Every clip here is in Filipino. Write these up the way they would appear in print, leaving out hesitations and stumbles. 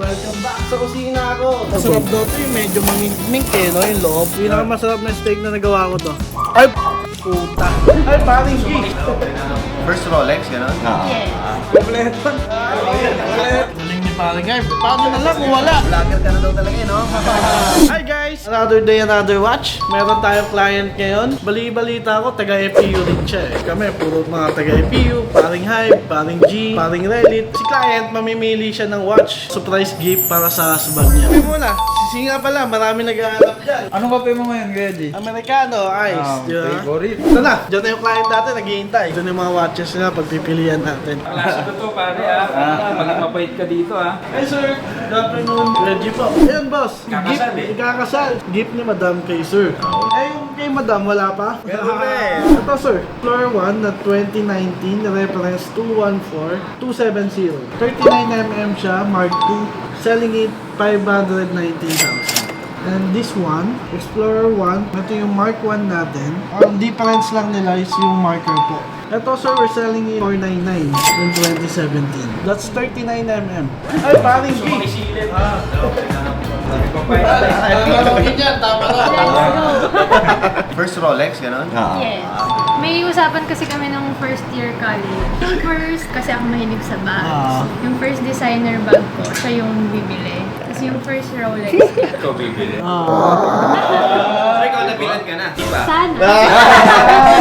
Welcome back sa kusina ako. Masarap daw ito yung medyo mangingming no, yung loob. Pinakamasarap na steak na nagawa ko to. Ay, puta. Ay, paring G. First Rolex, gano'n? Kompleto. Galing ni paring guy. Paano na lang kung wala? Vlogger ka na daw talaga, no? Hi guys! Another day, another watch. Meron tayong client ngayon. Bali-balita ko, taga-FPU din siya eh. Kami, puro mga taga-FPU, paring Hype, paring G, paring Relit. Si client, mamimili siya ng watch. Surprise gift para sa husband niya. Sabi muna, si nga pala, marami nag-aanap dyan. Anong kape mo ngayon, Gedi? Americano, ice, di ba? Favorite. Ito na, dyan na yung client natin, naghihintay. Ito na yung mga watches nila, pagpipilian natin. Klase ko to pare maging mabait ka dito Hey sir, good afternoon. Ready po. Ayun boss, Kakasal gift, ikakasal. Gift ni madam kay sir. Eh yung kay madam, wala pa? Meron pa eh. Ito sir, floor 1 na 2019, reference 214270. 39mm siya, Mark II. Selling it 519,000. And this one, Explorer 1, ito yung Mark 1 natin. Ang difference lang nila is yung marker po. Ito sir, we're selling it 499 in 2017. That's 39mm. Ay, paring G! Tama na. First Rolex, gano'n? Yes. May usapan kasi kami nung first year college. Yung first, kasi ako mahilig sa bags. Yung first designer bag ko, siya yung bibili. Tapos yung first Rolex. Ikaw bibili ikaw nabilan ka na di ba? Sana.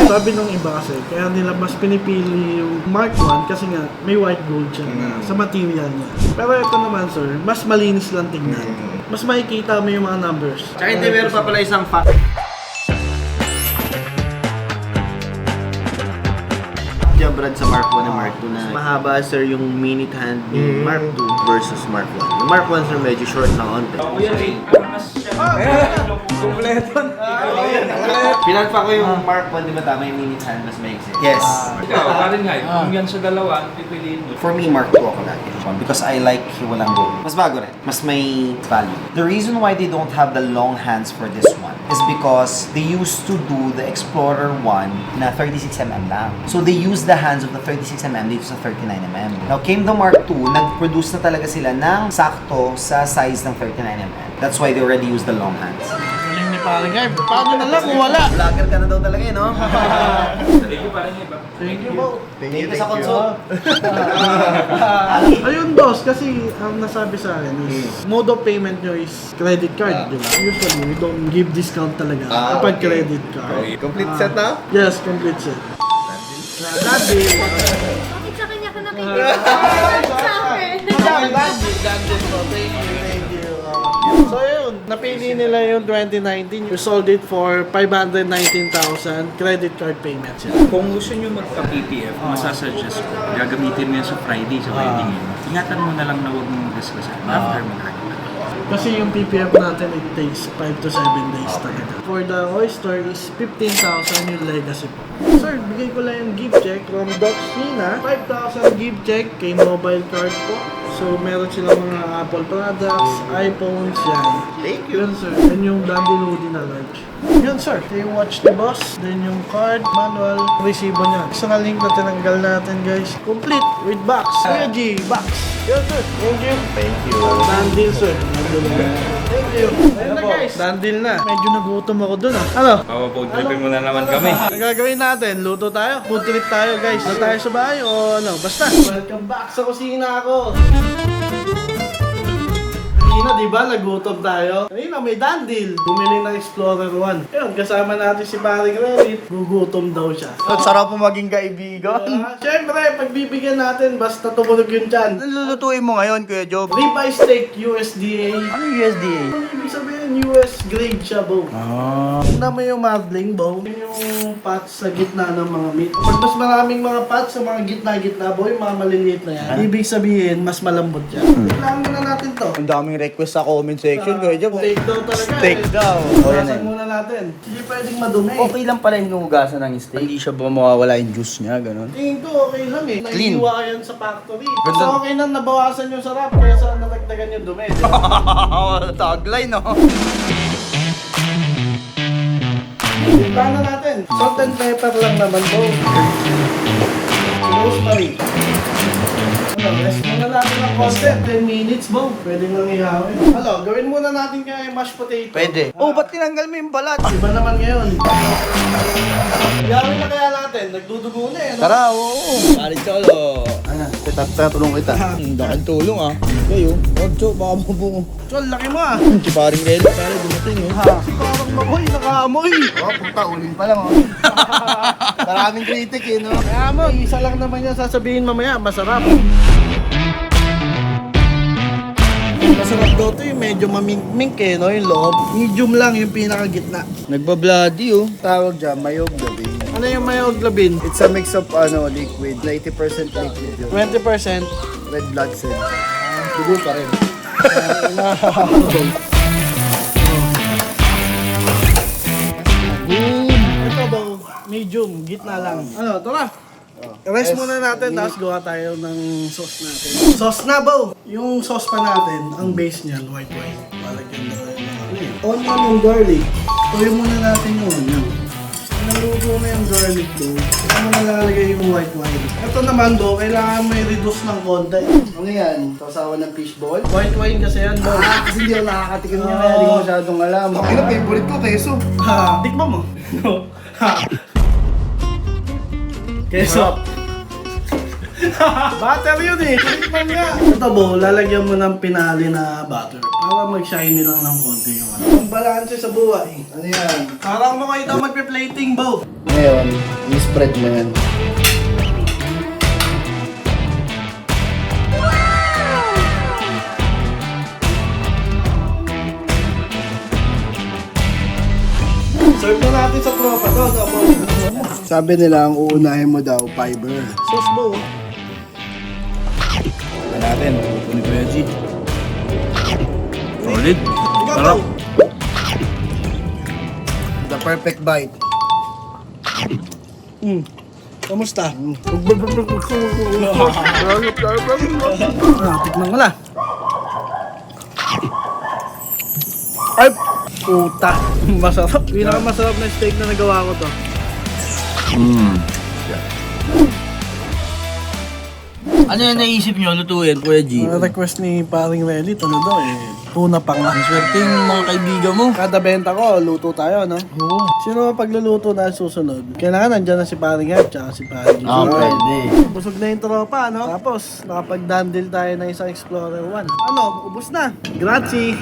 Sabi nung iba kasi, kaya nila mas pinipili yung Mark 1 kasi nga may white gold siya sa material niya. Pero ito naman sir, mas malinis lang tingnan. Mas makikita mo yung mga numbers. Tsaka hindi, meron pa pala isang fact. Yung brand sa Mark 1 na Mark 2 na mahaba sir yung minute hand ni Mark 2 versus Mark 1. Yung Mark 1 sir medyo short na konti. Kuya Ray mas siya Kompleto. Pinagpa ko yung Mark 1, di ba tama yung minute hand mas maigsi? Yes. ikaw parang nga kung yan sa dalawa ang pipiliin mo For me, Mark 2 ako lagi. Because I like walang gold. Mas bago rin. Mas may value. The reason why they don't have the long hands for this one is because they used to do the Explorer 1 na 36mm lang. So they used the hands of the 36mm dito sa 39mm. Now came the Mark 2, nag-produce na talaga sila ng sakto sa size ng 39mm. That's why they already use the long hands. Galing ni paring guy. Paano na lang kung wala? Vlogger ka na daw talaga no? thank you parang iba Thank you po. Thank you sa consult. Ayun boss, kasi ang nasabi sa akin is mode of payment nyo is credit card, di ba? Usually, we don't give discount talaga kapag credit card. Complete set na? Yes, complete set. Daddy! Bakit sa kanya ka nakikita? Sa akin. Daddy po, thank you, thank you. So yun, napili nila yung 2019. We sold it for 519,000 credit card payment siya. kung gusto nyo magpa-PPF masasuggest ko gagamitin mo yan sa Friday sa wedding yun ingatan mo na lang na huwag mong gaskasan after mo na Kasi yung PPF natin, it takes 5 to 7 days talaga. For the oyster is 15,000 yung legacy po. Sir, bigay ko lang yung gift check from Doc Nina. 5,000 gift check kay mobile card po. So, meron silang mga Apple products, iPhones, yan. Thank you. Yun, sir. Then yung Dandy Lodi na large. Yun, sir. Yung watch ni boss. Then yung card, manual, resibo niya. Isa na link na tinanggal natin, guys. Complete with box. Kuya G, box. Yun, sir. Thank you. Thank you. Dandil, sir. Thank you. Ayun na, guys. Dandil na. Medyo nagutom ako dun, ah. Ano? food tripping mo na naman kami Ang gagawin natin, luto tayo. Food trip tayo, guys. Na tayo sa bahay o ano? Basta. Welcome back sa kusina ako. Kanina, di ba, nagutom tayo? Kanina, may dandil. Bumili ng Explorer 1. Ayun, kasama natin si Paring Relit. Gugutom daw siya. Ang sarap po maging kaibigan. Siyempre, pagbibigyan natin, basta tumunog yung tiyan. Lulutuin mo ngayon, Kuya Job? Ribeye steak, USDA. Ano USDA? Ano ibig sabihin, US grade siya, Bo? Tignan mo yung marbling, Bo. Yun yung pots sa gitna ng mga meat. Pag mas maraming mga pots sa mga gitna-gitna, Bo, yung mga maliliit na yan, ibig sabihin, mas malambot yan. Tignan muna natin to. Ang daming request sa comment section, Kuya Job. Steak daw talaga. Steak daw. Hugasan muna natin. Hindi pwedeng madumi. Okay lang pala yung hinugasan ng steak. Hindi siya ba mawawala yung juice niya, ganun? Tingin ko okay lang eh. Clean. Naiiwa ka yan sa factory. Basta okay nang nabawasan yung sarap, kaya sa nadagdagan yung dumi. Tagline, no? Timpla na natin. Salt and pepper lang naman po. Rosemary. Ano, rest muna natin ng konti. 10 minutes, Bo. Pwede nang ihawin. Ano, gawin muna natin kaya yung mashed potato. Pwede. Oh, ba't tinanggal mo yung balat? Iba naman ngayon. Ihawin na kaya natin. Nagdudugo na eh. No? Tara, oo. Palit Cholo. Ano, tulong kita. Dakan tulong ah. Kayo. Ocho, baka mabuo. Chol, laki mo ah. Si paring Relo, pare dumating oh. Ha, si parang makoy, nakaamoy. Oh, puta, uling pa lang oh. Maraming kritik eh, no? Kaya mo, isa lang naman yan sasabihin mamaya, masarap. Masarap daw to yung medyo mamink-mink eh, no? Yung loob. Medium lang yung pinakagitna. Nagbablady oh. Tawag dyan, mayog-gabi. Ano yung myoglobin? It's a mix of liquid, 90% liquid yun. 20%. Red blood cell. Dugo pa rin. Ito daw, medium, gitna lang. Ano, tara. Rest muna natin, tapos gawa tayo ng sauce natin. Sauce na, Bo! Yung sauce pa natin, ang base niyan, white wine. Lalagyan na onion and garlic. Tuyo muna natin yung onion. Naluto na yung garlic do, saka mo nalalagay yung white wine. Ito naman do, kailangan may reduce ng konti. Ano yan? Sausawan ng fishball? White wine kasi yan, Bo. Kasi hindi ako nakakatikim niya kaya hindi ko masyadong alam. Okay na, favorite ko, keso. Ha, tikman mo. Ha. Keso. Butter yun eh. Tikman nga. Ito Bo, lalagyan mo ng pinali na butter para mag-shiny lang ng konti yung ano. Ang balanse sa buhay. Ano yan? Parang mo kayo daw magpe-plating, Bo. Ngayon, i-spread mo yan. Serve na natin sa tropa to. Sabi nila, ang uunahin mo daw, fiber. Sauce, Bo. Ito natin, ito ni Kuya G. Solid. Ikaw, Sarap. Bo. The perfect bite. Kamusta? Tikman mo na. Ay, puta. Masarap. Pinakamasarap na steak na nagawa ko to. Ano yung naisip nyo lutuin, Kuya G? Ang request ni paring Relit, ano daw eh, tuna pa nga. Ang swerte yung mga kaibigan mo. Kada benta ko, luto tayo, no? Oo. Sino ang pagluluto na susunod? Kailangan nandyan na si paring Herb, tsaka si paring G. Pwede. Busog na yung tropa, no? Tapos, nakapag-dandle tayo ng isang Explorer 1. Ano, ubos na. Grazie!